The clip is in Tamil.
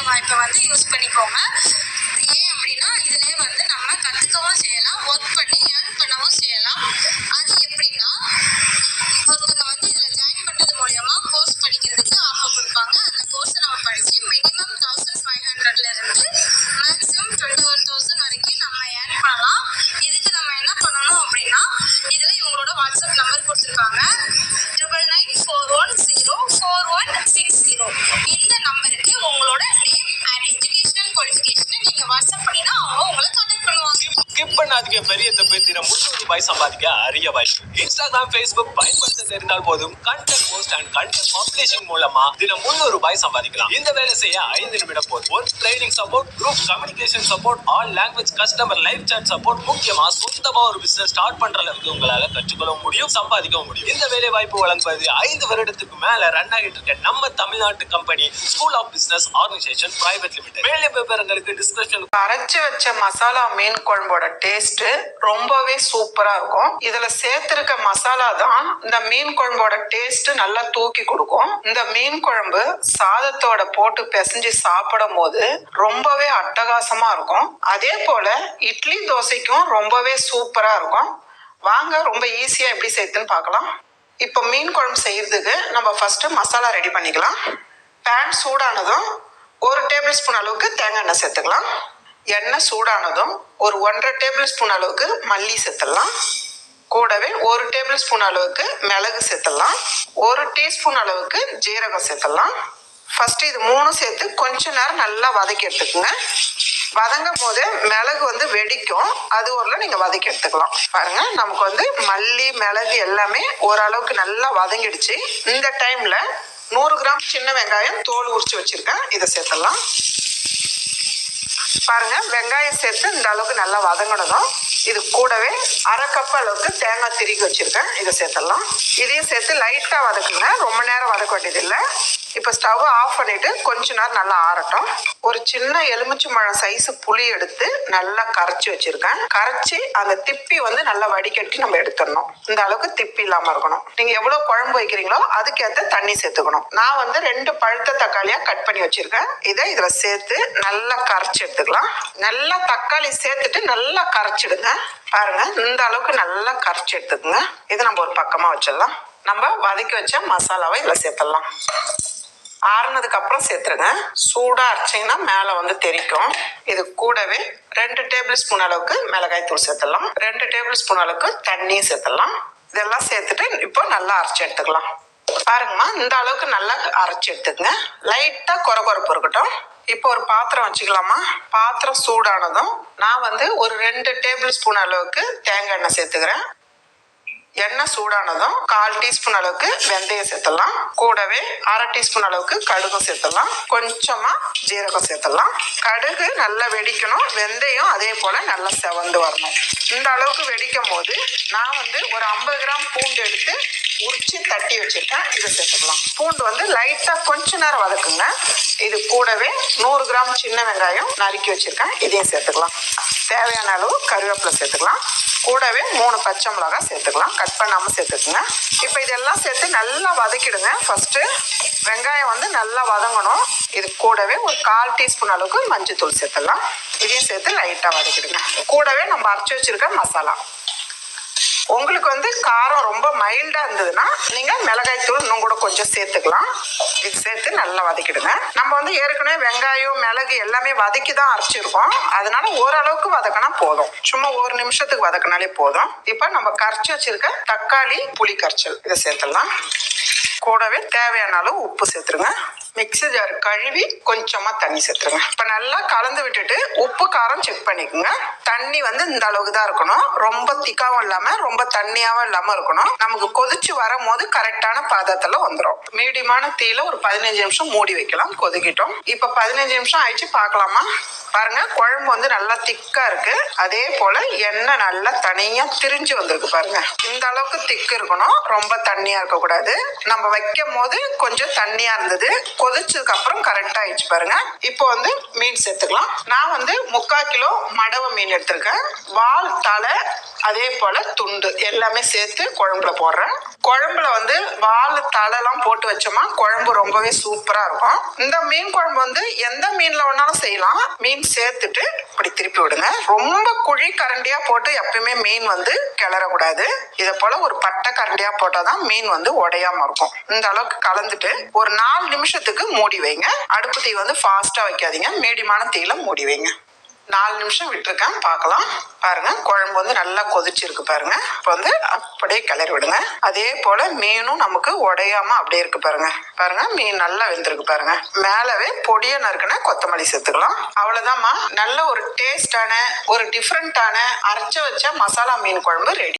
வாய்ப்பை வந்து யூஸ் பண்ணிக்கோங்க. ஏன் அப்படின்னா இதுலேயே வந்து நம்ம கற்றுக்கவும் செய்யலாம், ஒர்க் பண்ணி ஏர்ன் பண்ணவும் செய்யலாம். அது எப்படின்னா ஒருத்தவங்க வந்து இதில் ஜாயின் பண்ணுறது மூலயமா கோர்ஸ் படிக்கிறதுக்கு ஆஃபர் கொடுப்பாங்க. அந்த கோர்ஸை நம்ம படித்து மினிமம் 1500 மேக்ஸிமம் 21,000 வரைக்கும் நம்ம ஏர்ன் பண்ணலாம். இதுக்கு நம்ம என்ன பண்ணணும் அப்படின்னா இதில் இவங்களோட வாட்ஸ்அப் நம்பர் கொடுத்துருக்காங்க 9941041160. இந்த நம்பருக்கு உங்களோட நேம் அண்ட் எஜுகேஷனல் குவாலிஃபிகேஷனை நீங்கள் வாட்ஸ்அப் பண்ணினா அவங்க உங்களை கான்டாக்ட் பண்ணுவாங்க. ஸ்கிப் பண்ணாதீங்க. பெரிய தப்பு. தினம் 300 ரூபாய் சம்பாதிக்க அரிய வாய்ப்பு. இன்ஸ்டாகிராம், ஃபேஸ்புக் பயன்படுத்த தெரிந்தால் போதும். Content post and content publishing மூலமா தினம் 300 ரூபாய் சம்பாதிக்கலாம். இந்த வேலை செய்ய 5 நிமிடம் போதும். Work training support, group communication support, all language customer live chat support, முக்கியமா சொந்தமா ஒரு பிசினஸ் ஸ்டார்ட் பண்ற அளவுக்கு உங்களால கற்றுக்கொள்ள முடியும், சம்பாதிக்கவும் முடியும். இந்த வேலை வாய்ப்பு வழங்குவது 5 வருடத்துக்கு மேல ரன் ஆகிட்டு இருக்க நம்ம தமிழ்நாட்டு company school of business organization private limited. மேலே விவரங்களுக்கு டிஸ்கிரிப்ஷன். அரைச்சு வச்ச மசாலா மீன் குழம்போட டேஸ்ட் ரொம்பவே சூப்பரா இருக்கும். இதுல சேர்த்திருக்க மசாலா தான் இந்த மீன் குழம்போட டேஸ்ட் நல்லா தூக்கி கொடுக்கும். இந்த மீன் குழம்பு சாதத்தோட போட்டு பிசைஞ்சு சாப்பிடும் போது ரொம்பவே அட்டகாசமா இருக்கும். அதே போல இட்லி தோசைக்கும் ரொம்பவே சூப்பரா இருக்கும். வாங்க ரொம்ப ஈஸியா எப்படி செய்யுதுன்னு பார்க்கலாம். இப்போ மீன் குழம்பு செய்யறதுக்கு நம்ம ஃபர்ஸ்ட் மசாலா ரெடி பண்ணிக்கலாம். பேன் சூடானதும் 1 டேபிள் ஸ்பூன் அளவுக்கு தேங்காய் எண்ணெய் சேர்த்துக்கலாம். எண்ணெய் சூடானதும் ஒரு 1.5 டேபிள் ஸ்பூன் அளவுக்கு மல்லி சேர்த்துடலாம். கூடவே 1 டேபிள் ஸ்பூன் அளவுக்கு மிளகு சேர்த்துடலாம். 1 டீஸ்பூன் அளவுக்கு ஜீரகம் சேர்த்துடலாம். ஃபர்ஸ்ட் இது 3 சேர்த்து கொஞ்ச நேரம் நல்லா வதக்கி எடுத்துக்கோங்க. வதங்கும் போது மிளகு வந்து வெடிக்கும், அது ஒரு நீங்க வதக்கி எடுத்துக்கலாம். பாருங்க, நமக்கு வந்து மல்லி மிளகு எல்லாமே ஓரளவுக்கு நல்லா வதங்கிடுச்சு. இந்த டைம்ல 100 கிராம் சின்ன வெங்காயம் தோல் உரிச்சு வச்சிருக்கேன், இதை சேர்த்துடலாம். பாருங்க, வெங்காயம் சேர்த்து இந்த அளவுக்கு நல்லா வதங்கினதும் இது கூடவே 1/2 கப் அளவுக்கு தேங்காய் திருகி வச்சிருக்கேன், இதை சேர்த்துடலாம். இதையும் சேர்த்து லைட்டா வதக்குங்க, ரொம்ப நேரம் வதக்க வேண்டியது இல்லை. இப்போ ஸ்டவ் ஆஃப் பண்ணிட்டு கொஞ்ச நேரம் நல்லா ஆறட்டும். ஒரு சின்ன எலுமிச்சம்பழம் சைஸ் புளி எடுத்து நல்லா கரைச்சி வச்சிருக்கேன். கரைச்சி அந்த திப்பி வந்து நல்லா வடிகட்டி நம்ம எடுத்துடணும். இந்த அளவுக்கு திப்பி இல்லாம இருக்கணும். நீங்க எவ்வளவு குழம்பு வைக்கிறீங்களோ அதுக்கேற்ற தண்ணி சேர்த்துக்கணும். நான் வந்து 2 பழுத்த தக்காளியா கட் பண்ணி வச்சிருக்கேன், இதை இதுல சேர்த்து நல்லா கரைச்சி எடுத்துக்கலாம். நல்லா தக்காளி சேர்த்துட்டு நல்லா கரைச்சிடுங்க. பாருங்க, இந்த அளவுக்கு நல்லா கரைச்சி எடுத்துக்கோங்க. இதை நம்ம ஒரு பக்கமா வச்சிடலாம். நம்ம வதக்கி வச்ச மசாலாவை இதுல சேர்த்துடலாம். ஆறுனதுக்கு அப்புறம் சேர்த்துருங்க. சூடா அரைச்சிங்கன்னா மேல வந்து தெரிக்கும். இது கூடவே 2 டேபிள் ஸ்பூன் அளவுக்கு மிளகாய் தூள் சேர்த்துடலாம். 2 டேபிள் ஸ்பூன் அளவுக்கு தண்ணியும் சேர்த்துடலாம். இதெல்லாம் சேர்த்துட்டு இப்போ நல்லா அரைச்சி எடுத்துக்கலாம். பாருங்கம்மா, இந்த அளவுக்கு நல்லா அரைச்சி எடுத்துக்கங்க. லைட்டா கொரகொரப்பு இருக்கட்டும். இப்போ ஒரு பாத்திரம் வச்சுக்கலாமா. பாத்திரம் சூடானதும் நான் வந்து ஒரு 2 டேபிள் ஸ்பூன் அளவுக்கு தேங்காய் எண்ணெய் சேர்த்துக்கிறேன். எண்ணெய் சூடானதும் 1/4 டீஸ்பூன் அளவுக்கு வெந்தயம் சேர்த்துடலாம். கூடவே 1/2 டீஸ்பூன் அளவுக்கு கடுகும் சேர்த்துடலாம். கொஞ்சமா ஜீரகம் சேர்த்துடலாம். கடுகு நல்லா வெடிக்கணும், வெந்தயம் அதே போல நல்லா செவந்து வரணும். இந்த அளவுக்கு வெடிக்கும் போது நான் வந்து ஒரு 50 கிராம் பூண்டு எடுத்து உரிச்சு தட்டி வச்சிருக்கேன், இதை சேர்த்துக்கலாம். பூண்டு வந்து லைட்டா கொஞ்ச நேரம் வதக்குங்க. இது கூடவே 100 கிராம் சின்ன வெங்காயம் நறுக்கி வச்சிருக்கேன், இதையும் சேர்த்துக்கலாம். தேவையான அளவு கருவேப்பிலை சேர்த்துக்கலாம். கூடவே 3 பச்சை மிளகாய் சேர்த்துக்கலாம், கட் பண்ணாம சேர்த்துக்குங்க. இப்போ இதெல்லாம் சேர்த்து நல்லா வதக்கிடுங்க. ஃபர்ஸ்ட் வெங்காயம் வந்து நல்லா வதங்கணும். இது கூடவே ஒரு 1/4 டீஸ்பூன் அளவுக்கு மஞ்சள் தூள் சேர்த்துடலாம். இதையும் சேர்த்து லைட்டா வதக்கிடுங்க. கூடவே நம்ம அரைச்சி வச்சிருக்க மசாலா. உங்களுக்கு வந்து காரம் ரொம்ப மைல்டா இருந்ததுன்னா நீங்க மிளகாய் தூள் இன்னும் கூட கொஞ்சம் சேர்த்துக்கலாம். இது சேர்த்து நல்லா வதக்கிடுங்க. நம்ம வந்து ஏற்கனவே வெங்காயம் மிளகு எல்லாமே வதக்கி தான் அரைச்சிருக்கோம், அதனால ஓரளவுக்கு வதக்கினா போதும். சும்மா 1 நிமிஷத்துக்கு வதக்கினாலே போதும். இப்போ நம்ம கரைச்சி வச்சிருக்க தக்காளி புளி கரைச்சல் இதை சேர்த்துடலாம். கூடவே தேவையான அளவு உப்பு சேர்த்துருங்க. மிக்ஸி ஜார் கழுவி கொஞ்சமா தண்ணி சேர்த்துருங்க. இப்ப நல்லா கலந்து விட்டுட்டு உப்பு காரம் செக் பண்ணிக்கோங்க. தண்ணி வந்து இந்த அளவுக்கு தான் இருக்கணும், ரொம்ப திக்காவும் இல்லாம ரொம்ப தண்ணியாவும் இல்லாம இருக்கணும். நமக்கு கொதிச்சு வரும் போது கரெக்டான பதத்துல வந்துடும். மீடியமான தீயில ஒரு 15 நிமிஷம் மூடி வைக்கலாம், கொதிக்கிட்டோம். இப்ப 15 நிமிஷம் ஆயிடுச்சு, பார்க்கலாமா. பாருங்க, குழம்பு வந்து நல்லா திக்கா இருக்கு. அதே போல எண்ணெய் நல்லா தனியா திரிஞ்சு வந்திருக்கு. பாருங்க, இந்த அளவுக்கு திக்கு இருக்கணும், ரொம்ப தண்ணியா இருக்க கூடாது. நம்ம வைக்கும் போது கொஞ்சம் தண்ணியா இருந்தது, கொதிச்சதுக்கு அப்புறம் கரெக்டா ஆயிடுச்சு பாருங்க. இப்போ வந்து மீன் சேர்த்துக்கலாம். நான் வந்து 3/4 கிலோ மடவ மீன் எடுத்திருக்கேன். வால், தலை, அதே போல துண்டு எல்லாமே சேர்த்து குழம்புல போடுறேன். குழம்புல வந்து வால், தலைலாம் போட்டு வச்சோமா குழம்பு ரொம்பவே சூப்பரா இருக்கும். இந்த மீன் குழம்பு வந்து எந்த மீன்ல வேணாலும் செய்யலாம். மீன் சேர்த்துட்டு இப்படி திருப்பி விடுங்க. ரொம்ப குழி கரண்டியா போட்டு எப்பயுமே மீன் வந்து கிளறக்கூடாது. இதை போல ஒரு பட்டை கரண்டியா போட்டாதான் மீன் வந்து உடையாம இருக்கும். இந்த அளவுக்கு கலந்துட்டு ஒரு 4 நிமிஷத்துக்கு மூடி வைங்க. அடுப்பு தீ வந்து ஃபாஸ்டா வைக்காதீங்க, மீடியமான தீயில மூடி வைங்க. 4 நிமிஷம் விட்டுருக்கேன், பார்க்கலாம். பாருங்க குழம்பு வந்து நல்லா கொதிச்சிருக்கு பாருங்க. இப்போ வந்து அப்படியே கிளறி விடுங்க. அதே போல மீனும் நமக்கு உடையாம அப்படியே இருக்கு பாருங்க. பாருங்க மீன் நல்லா வெந்திருக்கு பாருங்க. மேலவே பொடியா நறுக்குன கொத்தமல்லி சேர்த்துக்கலாம். அவ்வளவுதான்மா. நல்ல ஒரு டேஸ்டான ஒரு டிஃப்ரெண்டான அரைச்ச வச்ச மசாலா மீன் குழம்பு ரெடி.